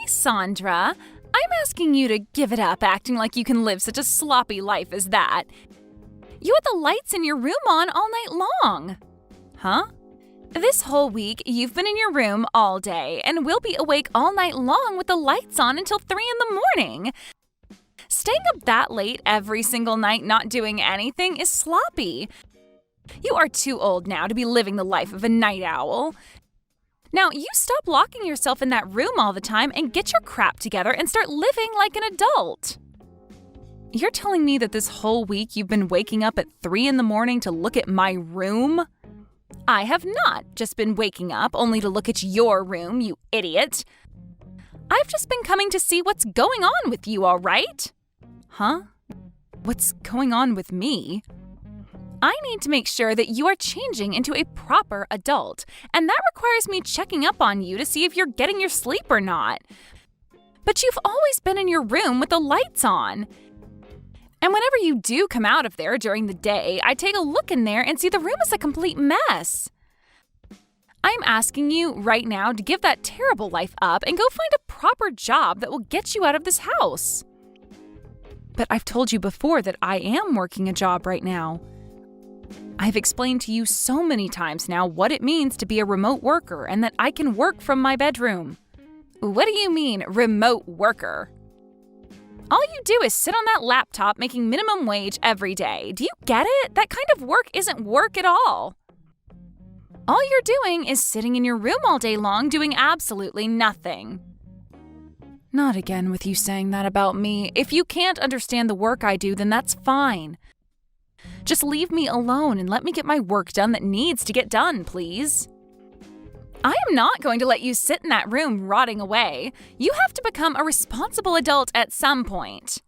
Sandra. I'm asking you to give it up acting like you can live such a sloppy life as that. You had the lights in your room on all night long. Huh? This whole week, you've been in your room all day, and we'll be awake all night long with the lights on until 3 in the morning. Staying up that late every single night not doing anything is sloppy. You are too old now to be living the life of a night owl. Now, you stop locking yourself in that room all the time and get your crap together and start living like an adult. You're telling me that this whole week you've been waking up at 3 in the morning to look at my room? I have not just been waking up only to look at your room, you idiot. I've just been coming to see what's going on with you, all right? Huh? What's going on with me? I need to make sure that you are changing into a proper adult, and that requires me checking up on you to see if you're getting your sleep or not. But you've always been in your room with the lights on. And whenever you do come out of there during the day, I take a look in there and see the room is a complete mess. I'm asking you right now to give that terrible life up and go find a proper job that will get you out of this house. But I've told you before that I am working a job right now. I've explained to you so many times now what it means to be a remote worker and that I can work from my bedroom. What do you mean, remote worker? All you do is sit on that laptop making minimum wage every day. Do you get it? That kind of work isn't work at all. All you're doing is sitting in your room all day long doing absolutely nothing. Not again with you saying that about me. If you can't understand the work I do, then that's fine. Just leave me alone and let me get my work done that needs to get done, please. I am not going to let you sit in that room rotting away. You have to become a responsible adult at some point.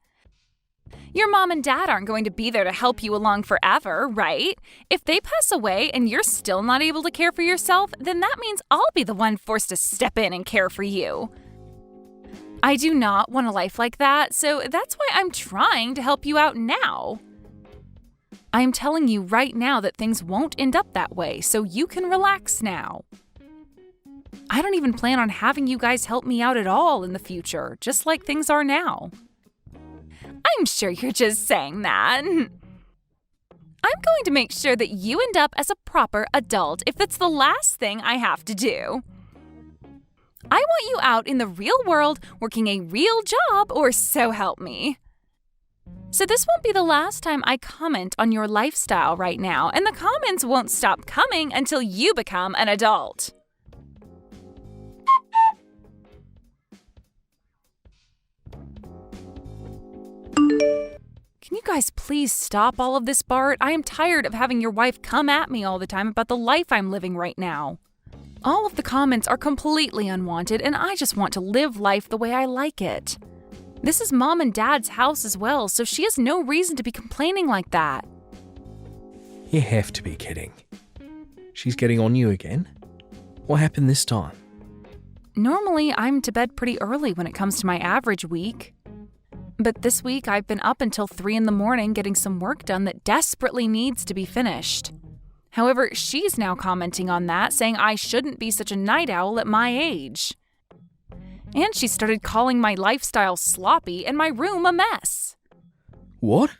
Your mom and dad aren't going to be there to help you along forever, right? If they pass away and you're still not able to care for yourself, then that means I'll be the one forced to step in and care for you. I do not want a life like that, so that's why I'm trying to help you out now. I'm telling you right now that things won't end up that way, so you can relax now. I don't even plan on having you guys help me out at all in the future, just like things are now. I'm sure you're just saying that. I'm going to make sure that you end up as a proper adult if that's the last thing I have to do. I want you out in the real world working a real job, or so help me. So this won't be the last time I comment on your lifestyle right now, and the comments won't stop coming until you become an adult. Can you guys please stop all of this, Bart? I am tired of having your wife come at me all the time about the life I'm living right now. All of the comments are completely unwanted, and I just want to live life the way I like it. This is Mom and Dad's house as well, so she has no reason to be complaining like that. You have to be kidding. She's getting on you again? What happened this time? Normally, I'm to bed pretty early when it comes to my average week. But this week, I've been up until 3 in the morning getting some work done that desperately needs to be finished. However, she's now commenting on that, saying I shouldn't be such a night owl at my age. And she started calling my lifestyle sloppy and my room a mess. What?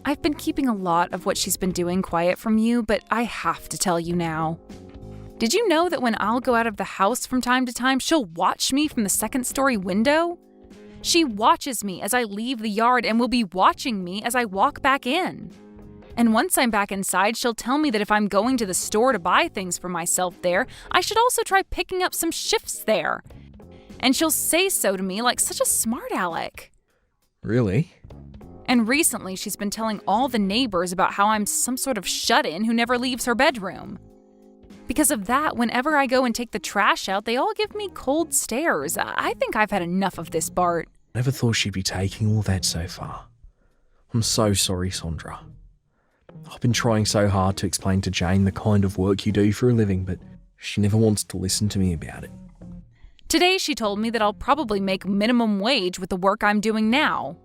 I've been keeping a lot of what she's been doing quiet from you, but I have to tell you now. Did you know that when I'll go out of the house from time to time, she'll watch me from the second-story window? She watches me as I leave the yard and will be watching me as I walk back in. And once I'm back inside, she'll tell me that if I'm going to the store to buy things for myself there, I should also try picking up some shifts there. And she'll say so to me like such a smart aleck. Really? And recently, she's been telling all the neighbors about how I'm some sort of shut-in who never leaves her bedroom. Because of that, whenever I go and take the trash out, they all give me cold stares. I think I've had enough of this, Bart. Never thought she'd be taking all that so far. I'm so sorry, Sandra. I've been trying so hard to explain to Jane the kind of work you do for a living, but she never wants to listen to me about it. Today, she told me that I'll probably make minimum wage with the work I'm doing now.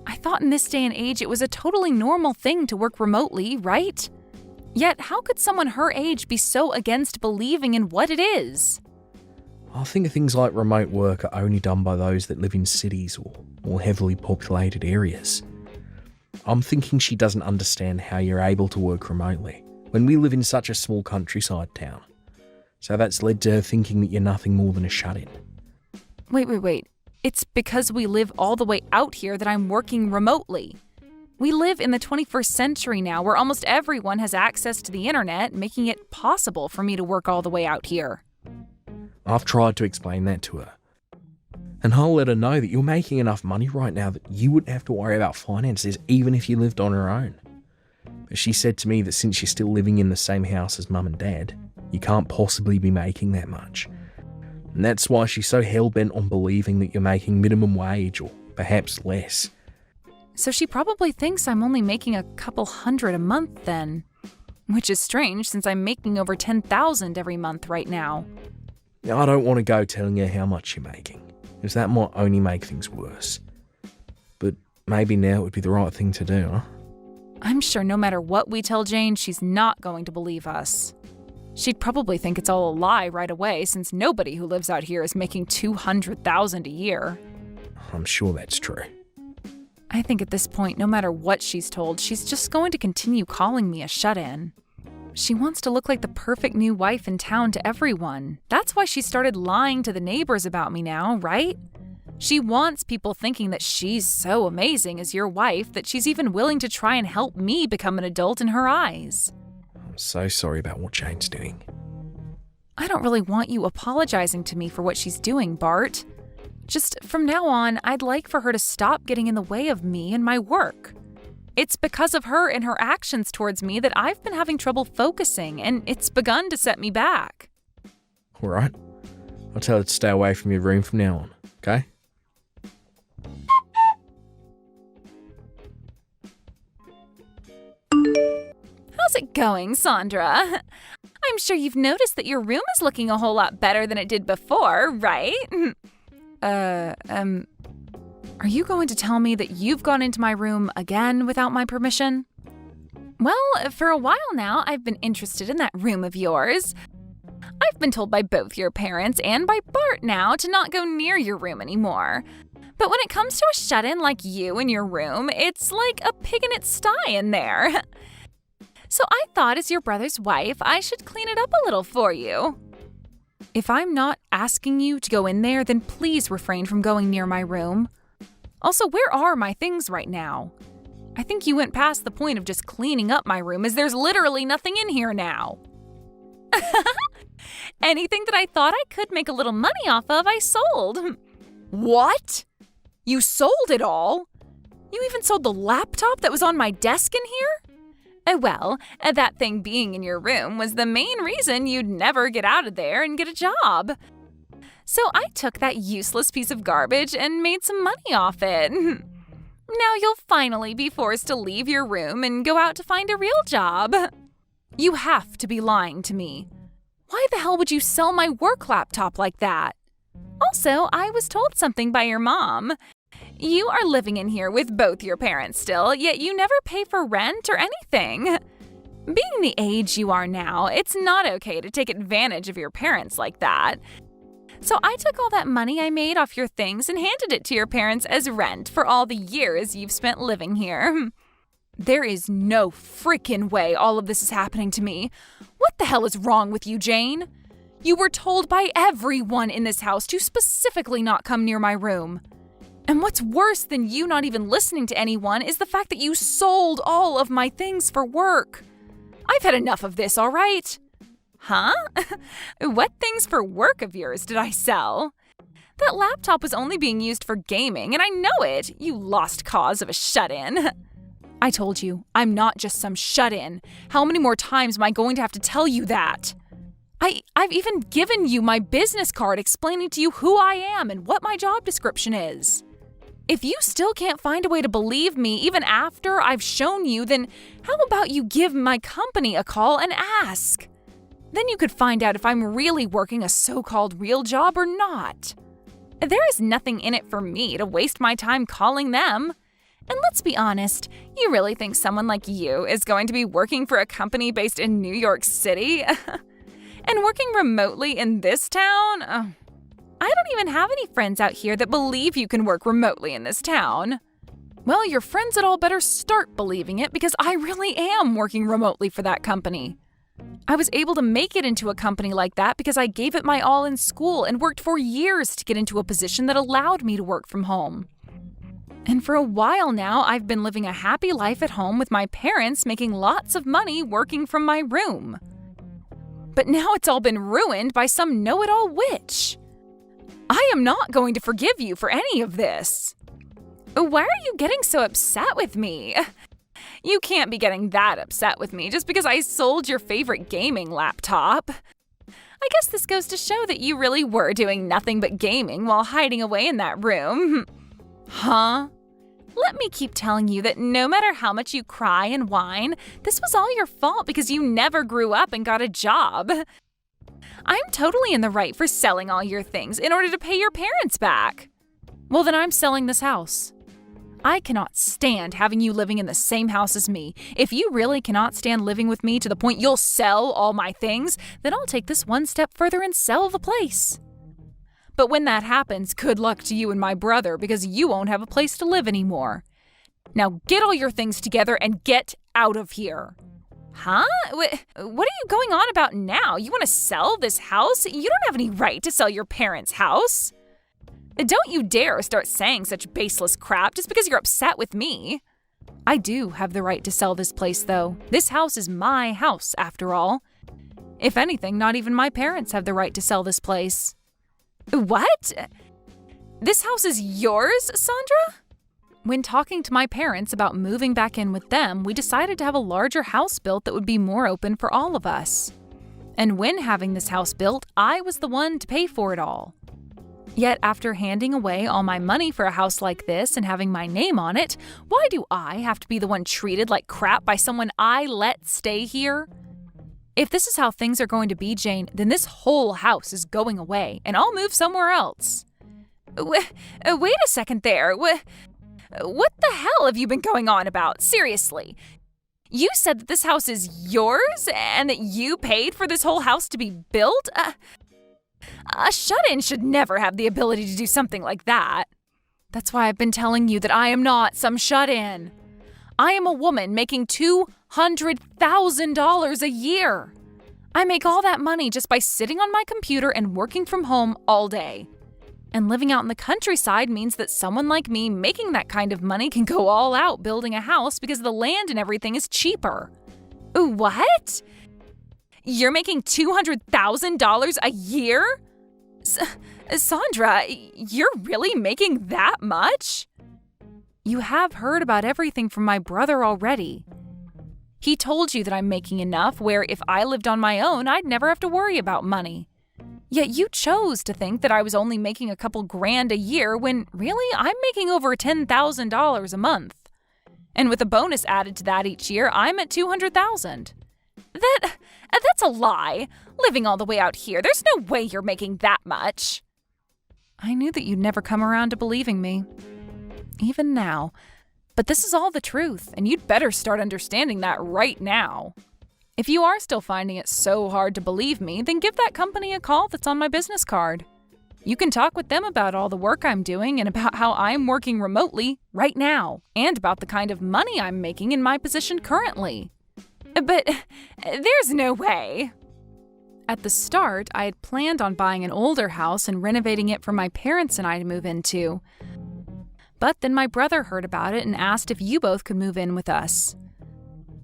I thought in this day and age it was a totally normal thing to work remotely, right? Yet, how could someone her age be so against believing in what it is? I think things like remote work are only done by those that live in cities or more heavily populated areas. I'm thinking she doesn't understand how you're able to work remotely when we live in such a small countryside town. So that's led to her thinking that you're nothing more than a shut-in. Wait. It's because we live all the way out here that I'm working remotely. We live in the 21st century now, where almost everyone has access to the internet, making it possible for me to work all the way out here. I've tried to explain that to her. And I'll let her know that you're making enough money right now that you wouldn't have to worry about finances even if you lived on your own. But she said to me that since you're still living in the same house as Mum and Dad, you can't possibly be making that much. And that's why she's so hell-bent on believing that you're making minimum wage or perhaps less. So she probably thinks I'm only making a couple $100 a month then. Which is strange since I'm making over $10,000 every month right now. I don't want to go telling her how much you're making, because that might only make things worse. But maybe now would be the right thing to do, huh? I'm sure no matter what we tell Jane, she's not going to believe us. She'd probably think it's all a lie right away, since nobody who lives out here is making $200,000 a year. I'm sure that's true. I think at this point, no matter what she's told, she's just going to continue calling me a shut-in. She wants to look like the perfect new wife in town to everyone. That's why she started lying to the neighbors about me now, right? She wants people thinking that she's so amazing as your wife that she's even willing to try and help me become an adult in her eyes. I'm so sorry about what Jane's doing. I don't really want you apologizing to me for what she's doing, Bart. Just from now on, I'd like for her to stop getting in the way of me and my work. It's because of her and her actions towards me that I've been having trouble focusing, and it's begun to set me back. All right. I'll tell her to stay away from your room from now on, okay? How's it going, Sandra? I'm sure you've noticed that your room is looking a whole lot better than it did before, right? Are you going to tell me that you've gone into my room again without my permission? Well, for a while now, I've been interested in that room of yours. I've been told by both your parents and by Bart now to not go near your room anymore. But when it comes to a shut-in like you in your room, it's like a pig in its sty in there. So I thought as your brother's wife, I should clean it up a little for you. If I'm not asking you to go in there, then please refrain from going near my room. Also, where are my things right now? I think you went past the point of just cleaning up my room, as there's literally nothing in here now. Anything that I thought I could make a little money off of, I sold. What? You sold it all? You even sold the laptop that was on my desk in here? Well, that thing being in your room was the main reason you'd never get out of there and get a job. So I took that useless piece of garbage and made some money off it. Now you'll finally be forced to leave your room and go out to find a real job. You have to be lying to me. Why the hell would you sell my work laptop like that? Also, I was told something by your mom. You are living in here with both your parents still, yet you never pay for rent or anything. Being the age you are now, it's not okay to take advantage of your parents like that. So I took all that money I made off your things and handed it to your parents as rent for all the years you've spent living here. There is no freaking way all of this is happening to me. What the hell is wrong with you, Jane? You were told by everyone in this house to specifically not come near my room. And what's worse than you not even listening to anyone is the fact that you sold all of my things for work. I've had enough of this, all right? Huh? What things for work of yours did I sell? That laptop was only being used for gaming, and I know it, you lost cause of a shut-in. I told you, I'm not just some shut-in. How many more times am I going to have to tell you that? I've even given you my business card explaining to you who I am and what my job description is. If you still can't find a way to believe me even after I've shown you, then how about you give my company a call and ask? Then you could find out if I'm really working a so-called real job or not. There is nothing in it for me to waste my time calling them. And let's be honest, you really think someone like you is going to be working for a company based in New York City? And working remotely in this town? I don't even have any friends out here that believe you can work remotely in this town. Well, your friends had all better start believing it because I really am working remotely for that company. I was able to make it into a company like that because I gave it my all in school and worked for years to get into a position that allowed me to work from home. And for a while now, I've been living a happy life at home with my parents making lots of money working from my room. But now it's all been ruined by some know-it-all witch. I am not going to forgive you for any of this. Why are you getting so upset with me? You can't be getting that upset with me just because I sold your favorite gaming laptop. I guess this goes to show that you really were doing nothing but gaming while hiding away in that room. Huh? Let me keep telling you that no matter how much you cry and whine, this was all your fault because you never grew up and got a job. I'm totally in the right for selling all your things in order to pay your parents back. Well, then I'm selling this house. I cannot stand having you living in the same house as me. If you really cannot stand living with me to the point you'll sell all my things, then I'll take this one step further and sell the place. But when that happens, good luck to you and my brother because you won't have a place to live anymore. Now get all your things together and get out of here. Huh? What are you going on about now? You want to sell this house? You don't have any right to sell your parents' house. Don't you dare start saying such baseless crap just because you're upset with me. I do have the right to sell this place, though. This house is my house, after all. If anything, not even my parents have the right to sell this place. What? This house is yours, Sandra? When talking to my parents about moving back in with them, we decided to have a larger house built that would be more open for all of us. And when having this house built, I was the one to pay for it all. Yet after handing away all my money for a house like this and having my name on it, why do I have to be the one treated like crap by someone I let stay here? If this is how things are going to be, Jane, then this whole house is going away, and I'll move somewhere else. Wait a second there. What the hell have you been going on about? Seriously. You said that this house is yours and that you paid for this whole house to be built? A shut-in should never have the ability to do something like that. That's why I've been telling you that I am not some shut-in. I am a woman making $200,000 a year. I make all that money just by sitting on my computer and working from home all day. And living out in the countryside means that someone like me making that kind of money can go all out building a house because the land and everything is cheaper. What? You're making $200,000 a year? Sandra, you're really making that much? You have heard about everything from my brother already. He told you that I'm making enough where if I lived on my own, I'd never have to worry about money. Yet you chose to think that I was only making a couple grand a year when really I'm making over $10,000 a month. And with a bonus added to that each year, I'm at $200,000. That's a lie. Living all the way out here, there's no way you're making that much. I knew that you'd never come around to believing me. Even now. But this is all the truth, and you'd better start understanding that right now. If you are still finding it so hard to believe me, then give that company a call that's on my business card. You can talk with them about all the work I'm doing and about how I'm working remotely right now, and about the kind of money I'm making in my position currently. But there's no way. At the start, I had planned on buying an older house and renovating it for my parents and I to move into. But then my brother heard about it and asked if you both could move in with us.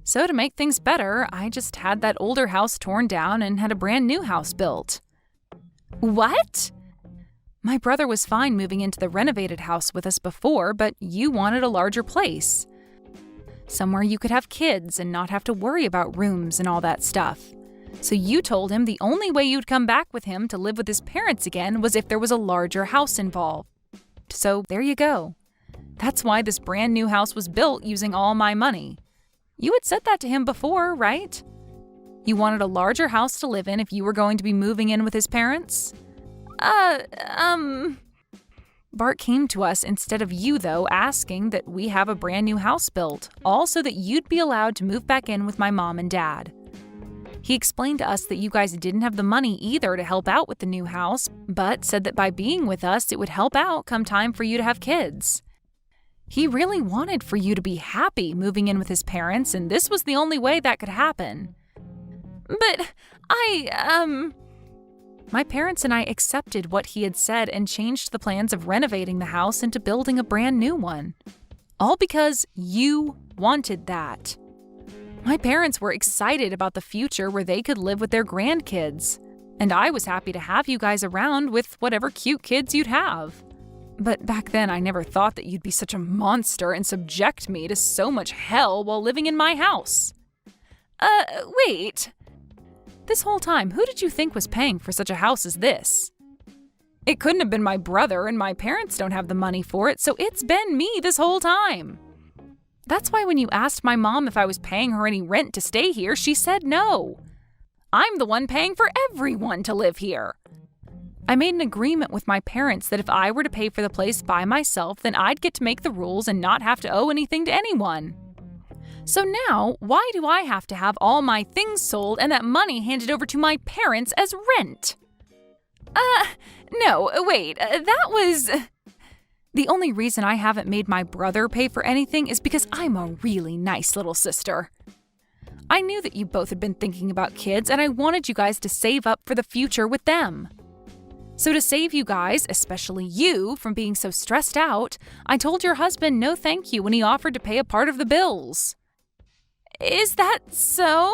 So to make things better, I just had that older house torn down and had a brand new house built. What? My brother was fine moving into the renovated house with us before, but you wanted a larger place. Somewhere you could have kids and not have to worry about rooms and all that stuff. So you told him the only way you'd come back with him to live with his parents again was if there was a larger house involved. So there you go. That's why this brand new house was built using all my money. You had said that to him before, right? You wanted a larger house to live in if you were going to be moving in with his parents? Bart came to us instead of you, though, asking that we have a brand new house built, all so that you'd be allowed to move back in with my mom and dad. He explained to us that you guys didn't have the money either to help out with the new house, but said that by being with us, it would help out come time for you to have kids. He really wanted for you to be happy moving in with his parents, and this was the only way that could happen. But My parents and I accepted what he had said and changed the plans of renovating the house into building a brand new one. All because you wanted that. My parents were excited about the future where they could live with their grandkids, and I was happy to have you guys around with whatever cute kids you'd have. But back then, I never thought that you'd be such a monster and subject me to so much hell while living in my house. Wait. This whole time, who did you think was paying for such a house as this? It couldn't have been my brother, and my parents don't have the money for it, so it's been me this whole time. That's why when you asked my mom if I was paying her any rent to stay here, she said no. I'm the one paying for everyone to live here. I made an agreement with my parents that if I were to pay for the place by myself, then I'd get to make the rules and not have to owe anything to anyone. So now, why do I have to have all my things sold and that money handed over to my parents as rent? No, wait, that was... The only reason I haven't made my brother pay for anything is because I'm a really nice little sister. I knew that you both had been thinking about kids, and I wanted you guys to save up for the future with them. So to save you guys, especially you, from being so stressed out, I told your husband no thank you when he offered to pay a part of the bills. Is that so?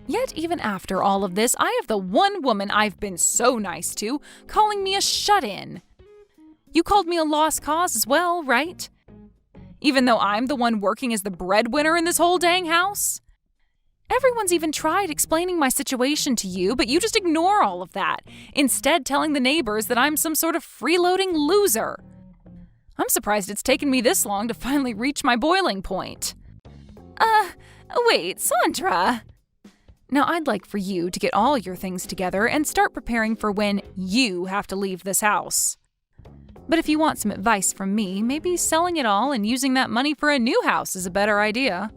Yet even after all of this, I have the one woman I've been so nice to calling me a shut-in. You called me a lost cause as well, right? Even though I'm the one working as the breadwinner in this whole dang house? Everyone's even tried explaining my situation to you, but you just ignore all of that, instead telling the neighbors that I'm some sort of freeloading loser. I'm surprised it's taken me this long to finally reach my boiling point. Wait, Sondra. Now I'd like for you to get all your things together and start preparing for when you have to leave this house. But if you want some advice from me, maybe selling it all and using that money for a new house is a better idea.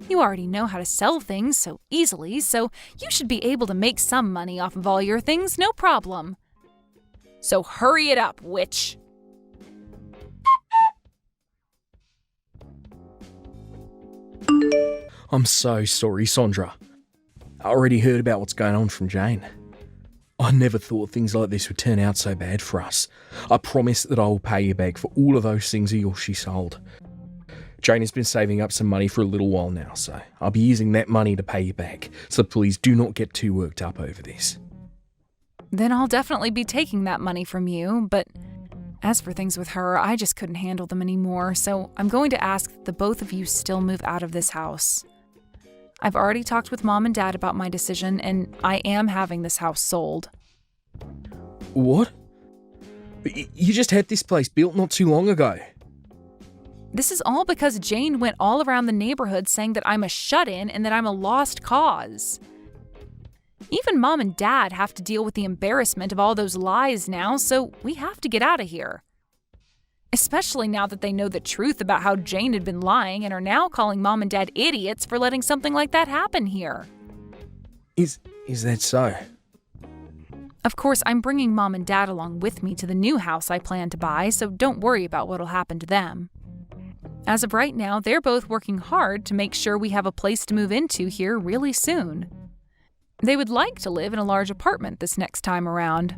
You already know how to sell things so easily, so you should be able to make some money off of all your things, no problem. So hurry it up, witch. I'm so sorry, Sondra. I already heard about what's going on from Jane. I never thought things like this would turn out so bad for us. I promise that I will pay you back for all of those things of yours she sold. Jane has been saving up some money for a little while now, so I'll be using that money to pay you back, so please do not get too worked up over this. Then I'll definitely be taking that money from you, but as for things with her, I just couldn't handle them anymore, so I'm going to ask that the both of you still move out of this house. I've already talked with Mom and Dad about my decision, and I am having this house sold. What? You just had this place built not too long ago. This is all because Jane went all around the neighborhood saying that I'm a shut-in and that I'm a lost cause. Even Mom and Dad have to deal with the embarrassment of all those lies now, so we have to get out of here. Especially now that they know the truth about how Jane had been lying and are now calling Mom and Dad idiots for letting something like that happen here. Is that so? Of course, I'm bringing Mom and Dad along with me to the new house I plan to buy, so don't worry about what'll happen to them. As of right now, they're both working hard to make sure we have a place to move into here really soon. They would like to live in a large apartment this next time around.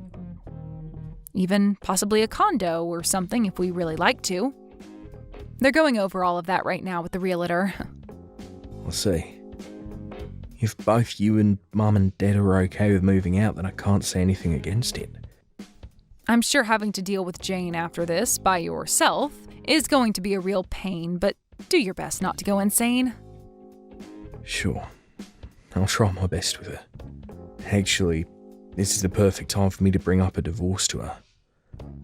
Even possibly a condo or something if we really like to. They're going over all of that right now with the realtor. I'll see. If both you and Mum and Dad are okay with moving out, then I can't say anything against it. I'm sure having to deal with Jane after this by yourself is going to be a real pain, but do your best not to go insane. Sure. I'll try my best with her. Actually, this is the perfect time for me to bring up a divorce to her.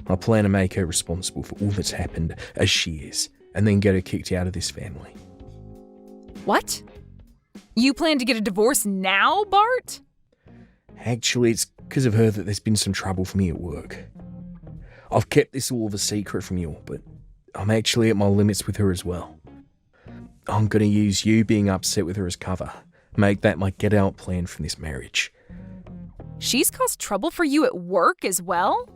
I plan to make her responsible for all that's happened, as she is, and then get her kicked out of this family. What? You plan to get a divorce now, Bart? Actually, it's because of her that there's been some trouble for me at work. I've kept this all of a secret from you, but I'm actually at my limits with her as well. I'm going to use you being upset with her as cover, Make that my get out plan from this marriage. She's caused trouble for you at work as well?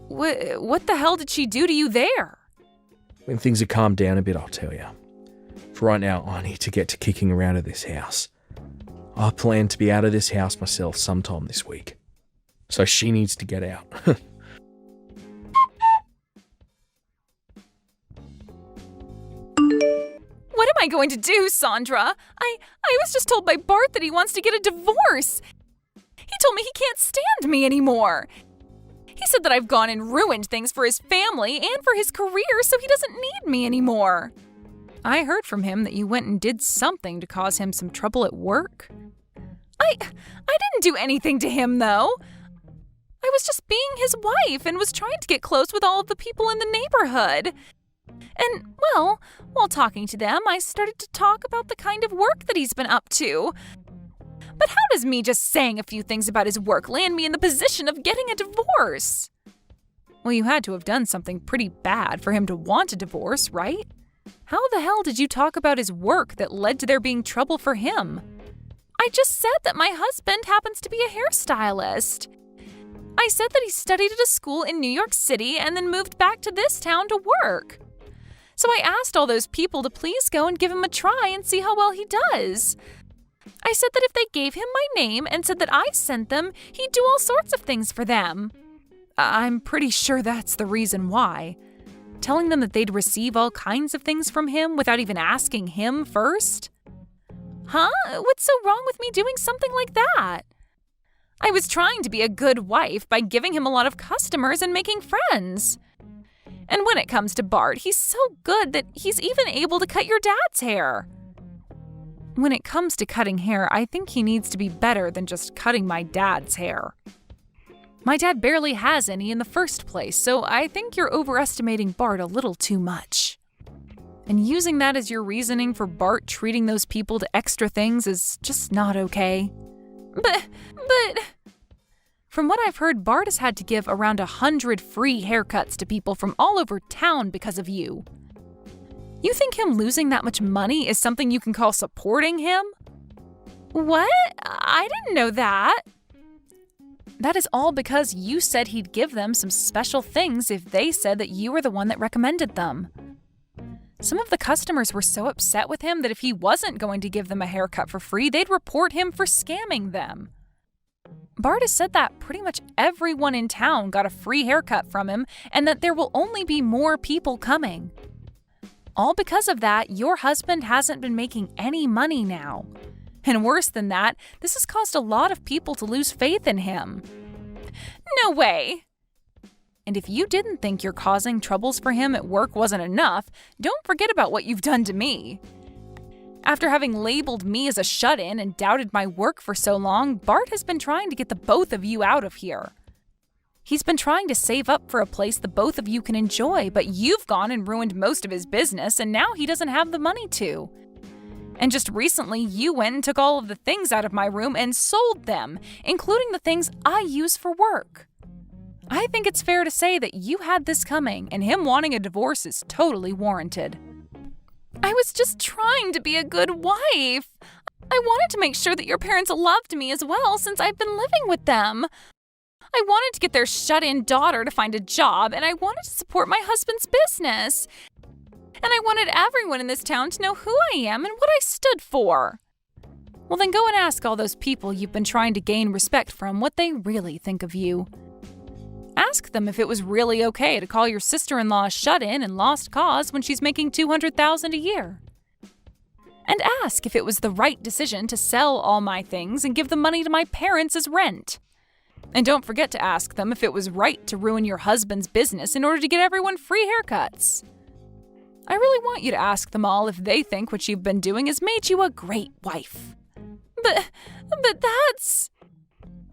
What the hell did she do to you there? When things have calmed down a bit, I'll tell you. For right now, I need to get to kicking around at this house. I plan to be out of this house myself sometime this week. So she needs to get out. What am I going to do, Sandra? I was just told by Bart that he wants to get a divorce. He told me he can't stand me anymore. He said that I've gone and ruined things for his family and for his career, so he doesn't need me anymore. I heard from him that you went and did something to cause him some trouble at work. I didn't do anything to him, though. I was just being his wife and was trying to get close with all of the people in the neighborhood. And, well, while talking to them, I started to talk about the kind of work that he's been up to. But how does me just saying a few things about his work land me in the position of getting a divorce? Well, you had to have done something pretty bad for him to want a divorce, right? How the hell did you talk about his work that led to there being trouble for him? I just said that my husband happens to be a hairstylist. I said that he studied at a school in New York City and then moved back to this town to work. So I asked all those people to please go and give him a try and see how well he does. I said that if they gave him my name and said that I sent them, he'd do all sorts of things for them. I'm pretty sure that's the reason why. Telling them that they'd receive all kinds of things from him without even asking him first? Huh? What's so wrong with me doing something like that? I was trying to be a good wife by giving him a lot of customers and making friends. And when it comes to Bart, he's so good that he's even able to cut your dad's hair. When it comes to cutting hair, I think he needs to be better than just cutting my dad's hair. My dad barely has any in the first place, so I think you're overestimating Bart a little too much. And using that as your reasoning for Bart treating those people to extra things is just not okay. But... From what I've heard, Bart has had to give around 100 free haircuts to people from all over town because of you. You think him losing that much money is something you can call supporting him? What? I didn't know that. That is all because you said he'd give them some special things if they said that you were the one that recommended them. Some of the customers were so upset with him that if he wasn't going to give them a haircut for free, they'd report him for scamming them. Bart has said that pretty much everyone in town got a free haircut from him and that there will only be more people coming. All because of that, your husband hasn't been making any money now. And worse than that, this has caused a lot of people to lose faith in him. No way! And if you didn't think your causing troubles for him at work wasn't enough, don't forget about what you've done to me. After having labeled me as a shut-in and doubted my work for so long, Bart has been trying to get the both of you out of here. He's been trying to save up for a place the both of you can enjoy, but you've gone and ruined most of his business, and now he doesn't have the money to. And just recently, you went and took all of the things out of my room and sold them, including the things I use for work. I think it's fair to say that you had this coming, and him wanting a divorce is totally warranted. I was just trying to be a good wife. I wanted to make sure that your parents loved me as well since I've been living with them. I wanted to get their shut-in daughter to find a job, and I wanted to support my husband's business. And I wanted everyone in this town to know who I am and what I stood for. Well, then go and ask all those people you've been trying to gain respect from what they really think of you. Ask them if it was really okay to call your sister-in-law a shut-in and lost cause when she's making $200,000 a year. And ask if it was the right decision to sell all my things and give the money to my parents as rent. And don't forget to ask them if it was right to ruin your husband's business in order to get everyone free haircuts. I really want you to ask them all if they think what you've been doing has made you a great wife. But that's...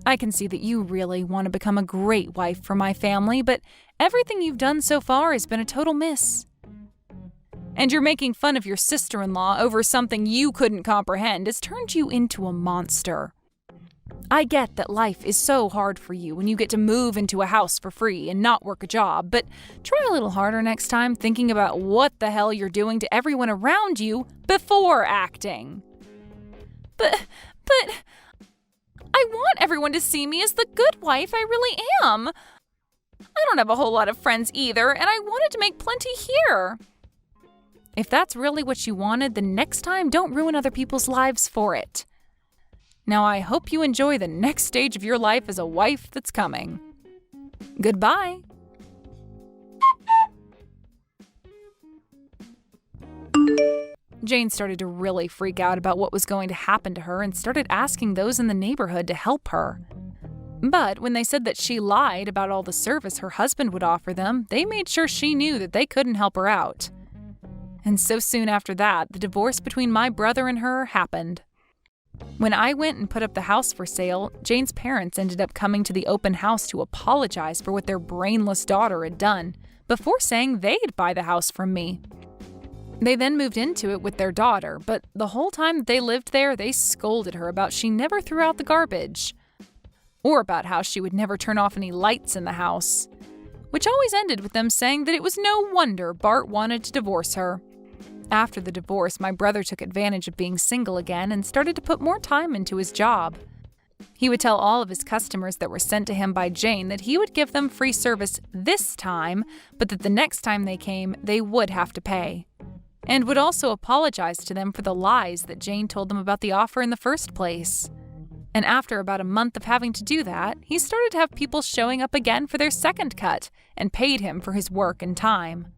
I can see that you really want to become a great wife for my family, but everything you've done so far has been a total miss. And you're making fun of your sister-in-law over something you couldn't comprehend has turned you into a monster. I get that life is so hard for you when you get to move into a house for free and not work a job, but try a little harder next time thinking about what the hell you're doing to everyone around you before acting. But I want everyone to see me as the good wife I really am. I don't have a whole lot of friends either, and I wanted to make plenty here. If that's really what you wanted, then next time don't ruin other people's lives for it. Now I hope you enjoy the next stage of your life as a wife that's coming. Goodbye. Jane started to really freak out about what was going to happen to her and started asking those in the neighborhood to help her. But when they said that she lied about all the service her husband would offer them, they made sure she knew that they couldn't help her out. And so soon after that, the divorce between my brother and her happened. When I went and put up the house for sale, Jane's parents ended up coming to the open house to apologize for what their brainless daughter had done, before saying they'd buy the house from me. They then moved into it with their daughter, but the whole time that they lived there, they scolded her about she never threw out the garbage, or about how she would never turn off any lights in the house, which always ended with them saying that it was no wonder Bart wanted to divorce her. After the divorce, my brother took advantage of being single again and started to put more time into his job. He would tell all of his customers that were sent to him by Jane that he would give them free service this time, but that the next time they came, they would have to pay. And would also apologize to them for the lies that Jane told them about the offer in the first place. And after about a month of having to do that, he started to have people showing up again for their second cut and paid him for his work and time.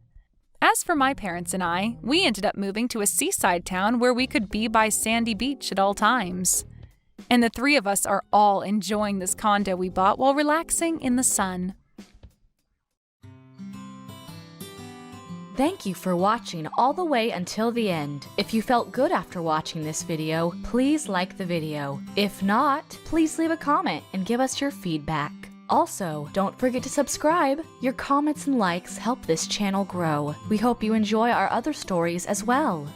As for my parents and I, we ended up moving to a seaside town where we could be by sandy beach at all times. And the three of us are all enjoying this condo we bought while relaxing in the sun. Thank you for watching all the way until the end. If you felt good after watching this video, please like the video. If not, please leave a comment and give us your feedback. Also, don't forget to subscribe. Your comments and likes help this channel grow. We hope you enjoy our other stories as well.